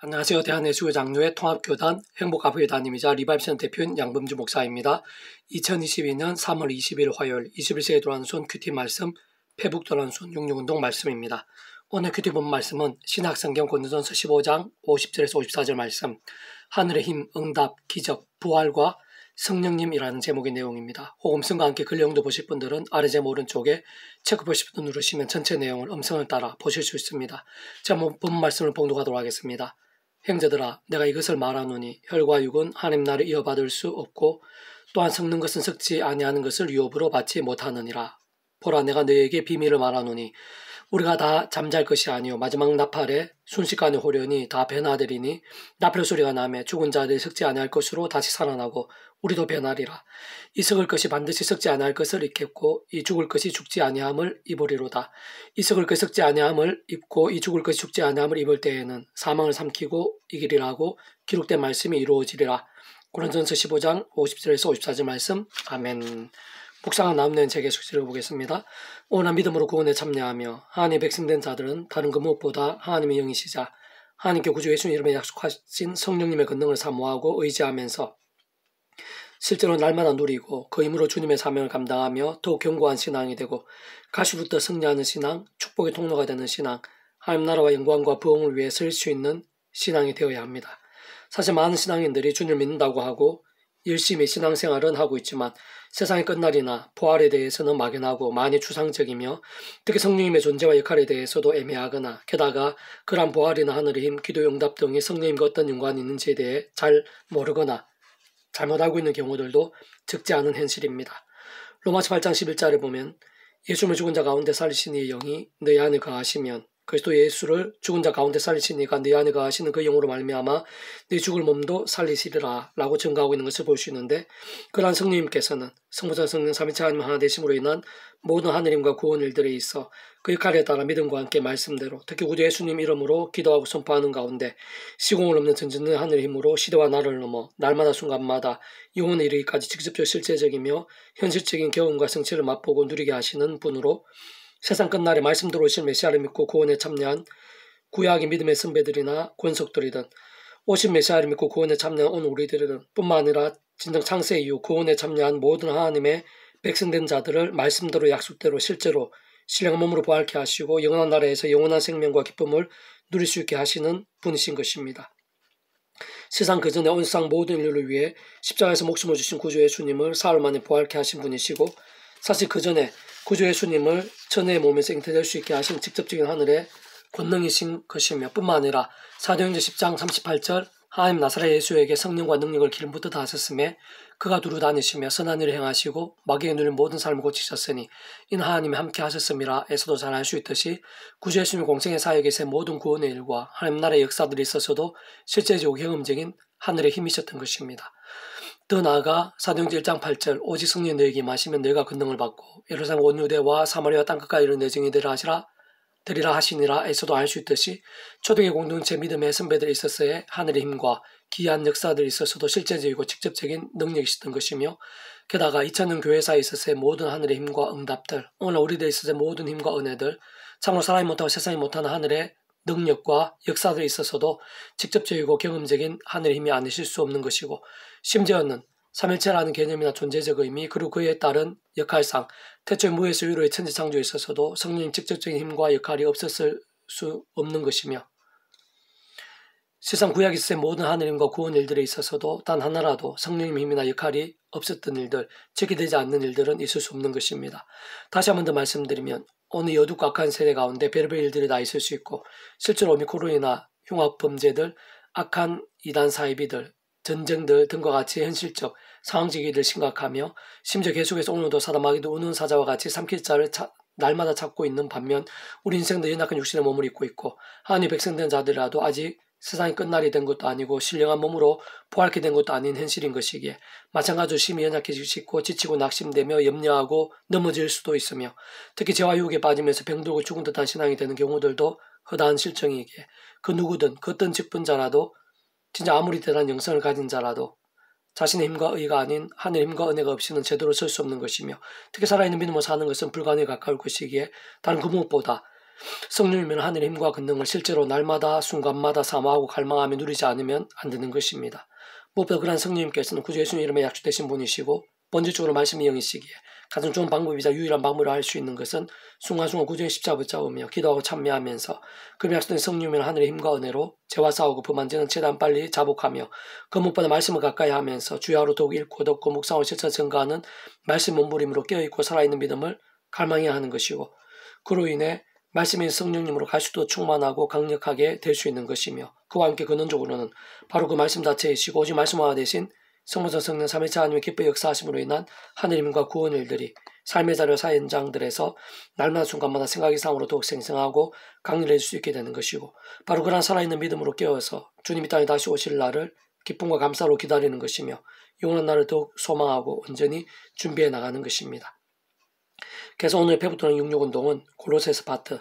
안녕하세요. 대한예수교 장로회 통합교단 행복가부회단임이자 리바이브센터 대표인 양범주 목사입니다. 2022년 3월 20일 화요일 21세기 도란손 큐티 말씀 페북도란손 66운동 말씀입니다. 오늘 큐티 본 말씀은 신약성경 고린도전서 15장 50절에서 54절 말씀 하늘의 힘, 응답, 기적, 부활과 성령님이라는 제목의 내용입니다. 혹 음성과 함께 글 내용도 보실 분들은 아래 제목 오른쪽에 체크 보실 버튼 누르시면 전체 내용을 음성을 따라 보실 수 있습니다. 자, 본 말씀을 봉독하도록 하겠습니다. 형제들아 내가 이것을 말하노니 혈과 육은 하나님 나라를 이어받을 수 없고 또한 섞는 것은 섞지 아니하는 것을 유업으로 받지 못하느니라. 보라 내가 너희에게 비밀을 말하노니 우리가 다 잠잘 것이 아니요 마지막 나팔에 순식간에 호련히 다 변화되리니 나팔 소리가 나매 죽은 자들이 섞지 아니할 것으로 다시 살아나고 우리도 변하리라. 이 썩을 것이 반드시 썩지 아니할 것을 입겠고 이 죽을 것이 죽지 아니함을 입으리로다. 이 썩을 것이 썩지 아니함을 입고 이 죽을 것이 죽지 아니함을 입을 때에는 사망을 삼키고 이기리라고 기록된 말씀이 이루어지리라. 고린도전서 15장 50절에서 54절 말씀. 아멘. 묵상한 나누는 책의 숙지를 보겠습니다. 오늘 믿음으로 구원에 참여하며 하나님의 백성된 자들은 다른 그 무엇보다 하나님의 영이시자 하나님께 구주 예수 이름에 약속하신 성령님의 권능을 사모하고 의지하면서 실제로 날마다 누리고 그 힘으로 주님의 사명을 감당하며 더욱 견고한 신앙이 되고 가시부터 승리하는 신앙, 축복의 통로가 되는 신앙, 하나님 나라와 영광과 부흥을 위해 설 수 있는 신앙이 되어야 합니다. 사실 많은 신앙인들이 주님을 믿는다고 하고 열심히 신앙생활은 하고 있지만 세상의 끝날이나 부활에 대해서는 막연하고 많이 추상적이며 특히 성령님의 존재와 역할에 대해서도 애매하거나 게다가 그러한 부활이나 하늘의 힘, 기도 응답 등이 성령님과 어떤 연관이 있는지에 대해 잘 모르거나 잘못 알고 있는 경우들도 적지 않은 현실입니다. 로마서 8장 11절에 보면 예수를 죽은 자 가운데 살리신 이의 영이 너희 안에 거하시면 그리스도 예수를 죽은 자 가운데 살리시니까 네 안에 거하시는 그 영으로 말미암아 네 죽을 몸도 살리시리라 라고 증거하고 있는 것을 볼 수 있는데 그러한 성령님께서는 성부자 성령 삼위체 하나님 하나 되심으로 인한 모든 하늘임과 구원 일들에 있어 그 역할에 따라 믿음과 함께 말씀대로 특히 구주 예수님 이름으로 기도하고 선포하는 가운데 시공을 넘는 전전의 하늘의 힘으로 시대와 나를 넘어 날마다 순간마다 영혼에 이르기까지 직접적 실제적이며 현실적인 경험과 성취를 맛보고 누리게 하시는 분으로 세상 끝날에 말씀대로 오실 메시아를 믿고 구원에 참여한 구약의 믿음의 선배들이나 권속들이든 오신 메시아를 믿고 구원에 참여한 오늘 우리들은 뿐만 아니라 진정 창세 이후 구원에 참여한 모든 하나님의 백성된 자들을 말씀대로 약속대로 실제로 신령한 몸으로 부활케 하시고 영원한 나라에서 영원한 생명과 기쁨을 누릴 수 있게 하시는 분이신 것입니다. 세상 그전에 온 세상 모든 인류를 위해 십자가에서 목숨을 주신 구주 예수님을 사흘 만에 부활케 하신 분이시고 사실 그전에 구주 예수님을 천의 몸에서 잉태될 수 있게 하신 직접적인 하늘의 권능이신 것이며 뿐만 아니라 사도행전 10장 38절 하나님 나사렛 예수에게 성령과 능력을 기름 붓듯 하셨음에 그가 두루 다니시며 선한 일을 행하시고 마귀에 눌린 모든 삶을 고치셨으니 이는 하나님이 함께 하셨음이라 에서도 잘 알 수 있듯이 구주 예수님 공생의 사역에서의 모든 구원의 일과 하나님 나라의 역사들이 있어서도 실제적이고 경험적인 하늘의 힘이셨던 것입니다. 더 나아가 사도행전 1장 8절 오직 성령이 너에게 임하시면 너희가 권능을 받고 예루살렘 온 유대와 사마리아 땅끝까지 이르는 내 증인이 되리라 하시니라 에서도 알 수 있듯이 초대교회 공동체 믿음의 선배들이 있었어야 하늘의 힘과 기이한 역사들이 있어서도 실제적이고 직접적인 능력이셨던 것이며 게다가 2000년 교회사에 있어서의 모든 하늘의 힘과 응답들 오늘 우리들에 있어서의 모든 힘과 은혜들 참으로 사람이 못하고 세상이 못하는 하늘의 능력과 역사들이 있어서도 직접적이고 경험적인 하늘의 힘이 아니실 수 없는 것이고 심지어는 삼일체라는 개념이나 존재적 의미 그리고 그에 따른 역할상 태초의 무에서 유로의 천지창조에 있어서도 성령님 직접적인 힘과 역할이 없었을 수 없는 것이며 세상 구약에 있어서의 모든 하늘 힘과 구원 일들에 있어서도 단 하나라도 성령님 힘이나 역할이 없었던 일들, 제기되지 않는 일들은 있을 수 없는 것입니다. 다시 한 번 더 말씀드리면 오늘 어둡고 악한 세대 가운데 별별 일들이 다 있을 수 있고 실제로 오미크론이나 흉악범죄들, 악한 이단 사이비들, 전쟁들 등과 같이 현실적, 상황적 일들 심각하며 심지어 계속해서 오늘도 사람마귀도 우는 사자와 같이 삼킬 자를 날마다 찾고 있는 반면 우리 인생도 연약한 육신의 몸을 입고 있고 하나님 백성된 자들이라도 아직 세상이 끝날이 된 것도 아니고 신령한 몸으로 부활케 된 것도 아닌 현실인 것이기에 마찬가지로 심히 연약해지고 싶고 지치고 낙심되며 염려하고 넘어질 수도 있으며 특히 죄와 유혹에 빠지면서 병들고 죽은 듯한 신앙이 되는 경우들도 허다한 실정이기에 그 누구든 그 어떤 직분자라도 진짜 아무리 대단한 영성을 가진 자라도 자신의 힘과 의가 아닌 하늘의 힘과 은혜가 없이는 제대로 설 수 없는 것이며 특히 살아있는 믿음으로 사는 것은 불가능에 가까울 것이기에 다른 그 무엇보다 성령이면 하늘의 힘과 권능을 실제로 날마다 순간마다 사모하고 갈망하며 누리지 않으면 안 되는 것입니다. 무엇보다 그러한 성령님께서는 구주 예수님 이름에 약속되신 분이시고 본질적으로 말씀이 영이시기에 가장 좋은 방법이자 유일한 방법으로 할 수 있는 것은 순간순간 구주의 십자가 붙잡으며 기도하고 참여하면서 그럼 약속된 성령이면 하늘의 힘과 은혜로 죄와 싸우고 범한 죄는 최대한 빨리 자복하며 그 무엇보다 말씀을 가까이 하면서 주야로 더욱 읽고 듣고 묵상을 실천 증가하는 말씀 몸부림으로 깨어있고 살아있는 믿음을 갈망해야 하는 것이고 그로 인해 말씀인 성령님으로 갈수록 충만하고 강력하게 될 수 있는 것이며 그와 함께 근원적으로는 바로 그 말씀 자체이시고 오직 말씀화 대신 성부성 성령 삼위일체 하나님의 기뻐의 역사하심으로 인한 하늘의 힘과 구원 일들이 삶의 자료 사현장들에서 날마다 순간마다 생각 이상으로 더욱 생생하고 강렬해질 수 있게 되는 것이고 바로 그런 살아있는 믿음으로 깨어서 주님이 땅에 다시 오실 날을 기쁨과 감사로 기다리는 것이며 영원한 날을 더욱 소망하고 온전히 준비해 나가는 것입니다. 그래서 오늘 배부토는 육육운동은 골로새서 파트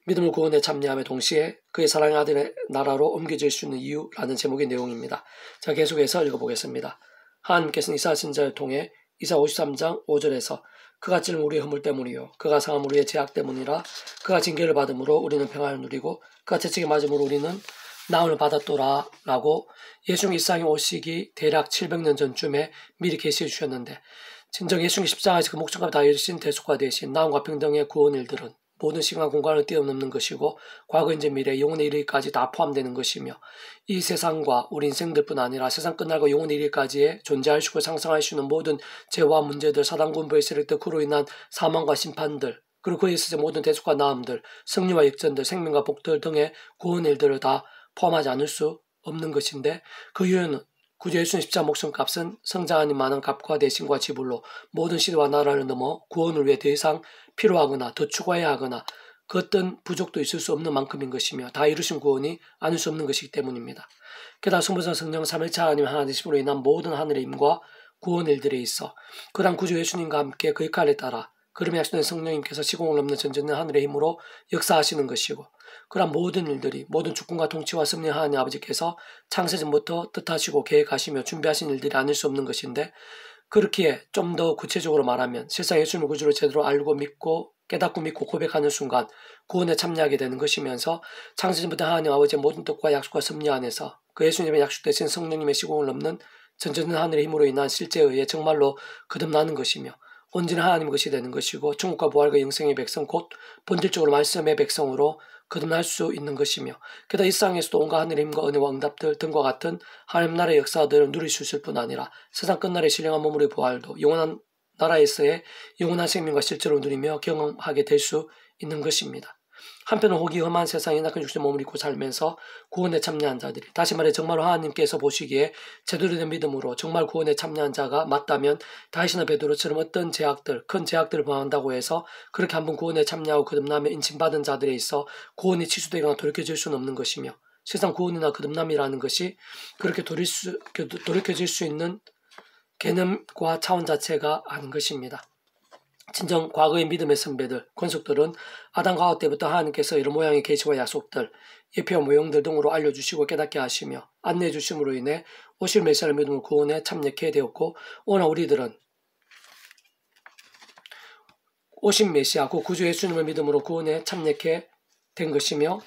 믿음을 구원에 참여함에 동시에 그의 사랑의 아들의 나라로 옮겨질 수 있는 이유라는 제목의 내용입니다. 자, 계속해서 읽어보겠습니다. 하나님께서는 이사야 선지자를 통해 이사야 53장 5절에서 그가 찔림 우리의 허물 때문이요 그가 상함 우리의 죄악 때문이라 그가 징계를 받음으로 우리는 평안을 누리고 그가 채찍에 맞음으로 우리는 나음을 받았더라 라고 예수님 이 세상에 오시기 대략 700년 전쯤에 미리 계시해 주셨는데 진정 예수님 십자가에서 그 목적과 다 이루신 대속과 대신 나음과 평등의 구원 일들은 모든 시간 공간을 뛰어넘는 것이고 과거 현재 미래 영혼의 이르기까지 다 포함되는 것이며 이 세상과 우리 인생들뿐 아니라 세상 끝날고 영혼의 이르기까지에 존재할 수 있고 상상할 수 있는 모든 죄와 문제들 사단 군부의 세력들 그로 인한 사망과 심판들 그리고 그에 있어서 모든 대속과 나음들 승리와 역전들 생명과 복들 등의 구원 일들을 다 포함하지 않을 수 없는 것인데 그 이유는 구주 예수님 십자가 목숨값은 성장하니 많은 값과 대신과 지불로 모든 시대와 나라를 넘어 구원을 위해 더 이상 필요하거나 더 추가해야 하거나 그 어떤 부족도 있을 수 없는 만큼인 것이며 다 이루신 구원이 아닐 수 없는 것이기 때문입니다. 게다가 성부성 성령 삼위일체 하나님 하나님으로 인한 모든 하늘의 힘과 구원 일들에 있어 그런 구주 예수님과 함께 그 역할에 따라 그름에 약속된 성령님께서 시공을 넘는 전전된 하늘의 힘으로 역사하시는 것이고 그런 모든 일들이 모든 주권과 통치와 섭리 하나님 아버지께서 창세전부터 뜻하시고 계획하시며 준비하신 일들이 아닐 수 없는 것인데 그렇기에 좀 더 구체적으로 말하면 세상 예수님을 구주로 제대로 알고 믿고 깨닫고 믿고 고백하는 순간 구원에 참여하게 되는 것이면서 창세전부터 하나님 아버지의 모든 뜻과 약속과 섭리 안에서 그 예수님의 약속되신 성령님의 시공을 넘는 전전된 하늘의 힘으로 인한 실제에 의해 정말로 거듭나는 것이며 온전히 하나님 것이 되는 것이고 천국과 부활과 영생의 백성 곧 본질적으로 말씀의 백성으로 거듭날 수 있는 것이며 게다가 이 세상에서도 온갖 하늘의 힘과 은혜와 응답들 등과 같은 하나님 나라의 역사들을 누릴 수 있을 뿐 아니라 세상 끝날의 신령한 몸으로의 부활도 영원한 나라에서의 영원한 생명과 실제로 누리며 경험하게 될 수 있는 것입니다. 한편은 혹이 험한 세상에 낙한 육신의 몸을 입고 살면서 구원에 참여한 자들이 다시 말해 정말로 하나님께서 보시기에 제대로 된 믿음으로 정말 구원에 참여한 자가 맞다면 다윗이나 베드로처럼 어떤 제약들 큰 제약들을 범한다고 해서 그렇게 한번 구원에 참여하고 거듭나며 인침받은 자들에 있어 구원이 취소되거나 돌이켜질 수는 없는 것이며 세상 구원이나 거듭남이라는 것이 그렇게 돌이켜질 수 있는 개념과 차원 자체가 아닌 것입니다. 진정 과거의 믿음의 선배들, 권속들은 아담과 하와 때부터 하나님께서 이런 모양의 계시와 약속들, 예표와 모형들 등으로 알려주시고 깨닫게 하시며 안내해 주심으로 인해 오실 메시아를 믿음으로 구원에 참여하게 되었고 오늘 우리들은 오신 메시아, 그 구주 예수님을 믿음으로 구원에 참여하게 된 것이며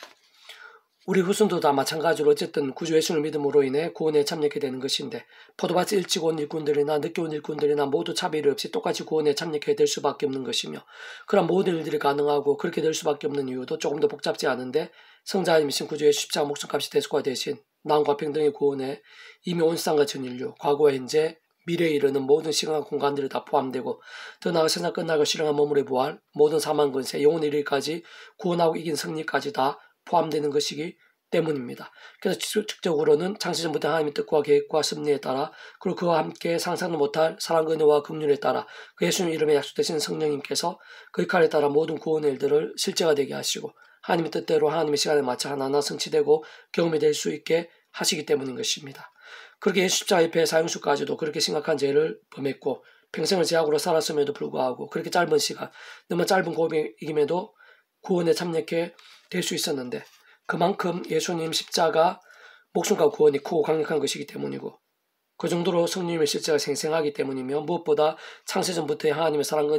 우리 후손도 다 마찬가지로 어쨌든 구주 예수를 믿음으로 인해 구원에 참여하게 되는 것인데 포도밭에 일찍 온 일꾼들이나 늦게 온 일꾼들이나 모두 차별이 없이 똑같이 구원에 참여하게 될 수밖에 없는 것이며 그런 모든 일들이 가능하고 그렇게 될 수밖에 없는 이유도 조금 더 복잡지 않은데 성자님이신 구주 예수 십자가 목숨값이 대속화 대신 나음과 평등의 구원에 이미 온 세상과 전 인류, 과거와 현재, 미래에 이르는 모든 시간과 공간들이 다 포함되고 더 나아가 세상 끝나고 실행한 몸으로의 부활, 모든 사망 권세, 영혼의 이르기까지 구원하고 이긴 승리까지 다 포함되는 것이기 때문입니다. 그래서 직접적으로는 창세전부터 하나님의 뜻과 계획과 섭리에 따라 그리고 그와 함께 상상도 못할 사랑과 은혜와 긍휼에 따라 그 예수님 이름에 약속되신 성령님께서 그 역할에 따라 모든 구원의 일들을 실제가 되게 하시고 하나님의 뜻대로 하나님의 시간에 맞춰 하나하나 성취되고 경험이 될 수 있게 하시기 때문인 것입니다. 그렇게 예수 십자가 옆에 사형수까지도 그렇게 심각한 죄를 범했고 평생을 제약으로 살았음에도 불구하고 그렇게 짧은 시간 너무 짧은 고백임에도 구원에 참여하게 될 수 있었는데 그만큼 예수님 십자가 목숨과 구원이 크고 강력한 것이기 때문이고 그 정도로 성령님의 실제가 생생하기 때문이며 무엇보다 창세전부터의 하나님의 사랑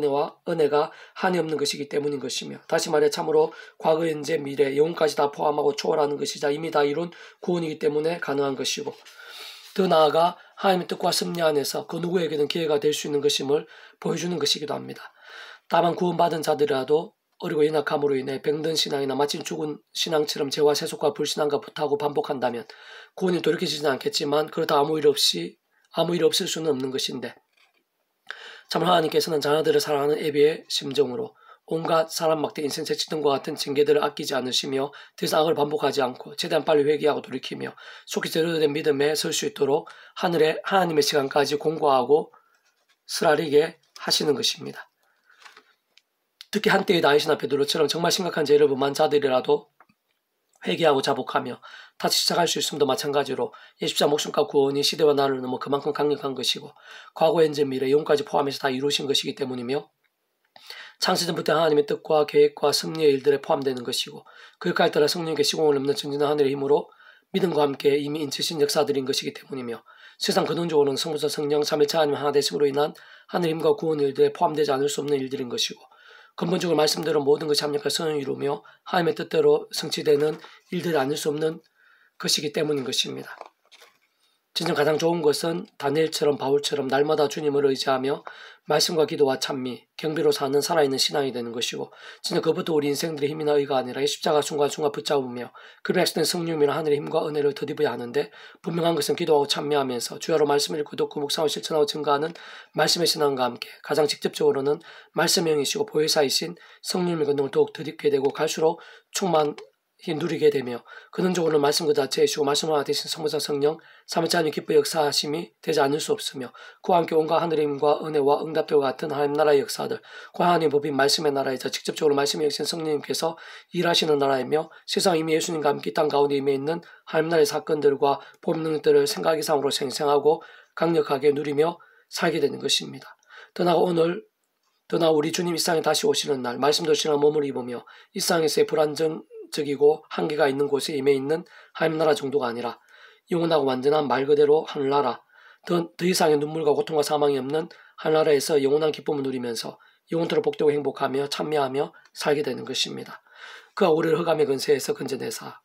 은혜가 한이 없는 것이기 때문인 것이며 다시 말해 참으로 과거, 현재, 미래, 영혼까지 다 포함하고 초월하는 것이자 이미 다 이룬 구원이기 때문에 가능한 것이고 더 나아가 하나님의 뜻과 섭리 안에서 그 누구에게든 기회가 될 수 있는 것임을 보여주는 것이기도 합니다. 다만 구원받은 자들이라도 어리고 연약함으로 인해 병든 신앙이나 마침 죽은 신앙처럼 죄와 세속과 불신앙과 부탁하고 반복한다면 구원이 돌이켜지지는 않겠지만 그렇다 아무 일 없을 수는 없는 것인데 참으로 하나님께서는 자녀들을 사랑하는 애비의 심정으로 온갖 사람 막대 인생 재치 등과 같은 징계들을 아끼지 않으시며 더 이상 악을 반복하지 않고 최대한 빨리 회개하고 돌이키며 속히 제대로된 믿음에 설 수 있도록 하나님의 시간까지 공고하고 쓰라리게 하시는 것입니다. 특히 한때의 다윗이나 베드로처럼 정말 심각한 죄를 범한 자들이라도 회개하고 자복하며 다시 시작할 수 있음도 마찬가지로 예수자 목숨과 구원이 시대와 나를 넘어 그만큼 강력한 것이고 과거, 현재, 미래, 영혼까지 포함해서 다 이루신 것이기 때문이며 창세전부터 하나님의 뜻과 계획과 섭리의 일들에 포함되는 것이고 그 역할에 따라 성령께 시공을 넘는 전진한 하늘의 힘으로 믿음과 함께 이미 인치신 역사들인 것이기 때문이며 세상 근원적으로는 성부자 성령 삼일차 하나님 하나 되심으로 인한 하늘의 힘과 구원 일들에 포함되지 않을 수 없는 일들인 것이고 근본적으로 말씀대로 모든 것이 합력할 선을 이루며 하나님의 뜻대로 성취되는 일들이 아닐 수 없는 것이기 때문인 것입니다. 진정 가장 좋은 것은 다니엘처럼 바울처럼 날마다 주님을 의지하며 말씀과 기도와 찬미, 경배로 사는 살아있는 신앙이 되는 것이고 진짜 그부터 우리 인생들의 힘이나 의가 아니라 이 십자가 순간순간 붙잡으며 그를 약속된 성령이나 하늘의 힘과 은혜를 덧입어야 하는데 분명한 것은 기도하고 찬미하면서 주야로 말씀을 읽고 듣고 묵상하고 실천하고 증가하는 말씀의 신앙과 함께 가장 직접적으로는 말씀의 영이시고 보혜사이신 성령의 권능을 더욱 덧입게 되고 갈수록 충만히 누리게 되며 근원적으로는 말씀 그 자체이시고 말씀 하나 되신 성부자 성령 삼위일체 하나님 기뻐 역사하심이 되지 않을 수 없으며 그와 함께 온갖 하늘의 힘과 은혜와 응답들과 같은 하나님 나라의 역사들 그 하나님 법인 말씀의 나라이자 직접적으로 말씀의 역신 성령님께서 일하시는 나라이며 세상 이미 예수님과 함께 땅 가운데 임해 있는 하나님 나라의 사건들과 법 능력들을 생각 이상으로 생생하고 강력하게 누리며 살게 되는 것입니다. 더 나아가 우리 주님 이 땅에 다시 오시는 날 말씀도 신앙 몸을 입으며 이 땅에서의 불안정적이고 한계가 있는 곳에 임해 있는 하나님 나라 정도가 아니라 영원하고 완전한 말 그대로 하늘나라 더 이상의 눈물과 고통과 사망이 없는 하늘나라에서 영원한 기쁨을 누리면서 영원토록 복되고 행복하며 찬미하며 살게 되는 것입니다. 그가 우리를 흑암의 근세에서 건져내사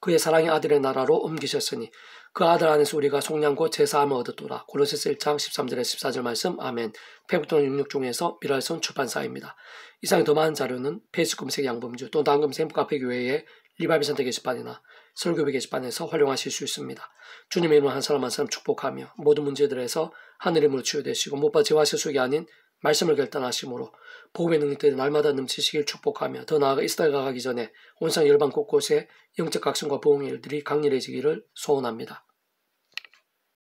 그의 사랑의 아들의 나라로 옮기셨으니 그 아들 안에서 우리가 속량고 제사함을 얻었도다. 골로새서 1장 13절에 14절 말씀 아멘. 페북돈 66 중에서 미랄손 출판사입니다. 이상의 더 많은 자료는 페이스 검색 양범주 또 당금새 행복카페교회의 리바이브 센터 게시판이나 설교배 게시판에서 활용하실 수 있습니다. 주님의 이름으로 한 사람 한 사람 축복하며 모든 문제들에서 하늘의 힘으로 치유되시고 무엇보다 죄와 세속이 아닌 말씀을 결단하심으로 복음의 능력들이 날마다 넘치시길 축복하며 더 나아가 이스라엘가 가기 전에 온상 열방 곳곳에 영적 각성과 보응의 일들이 강렬해지기를 소원합니다.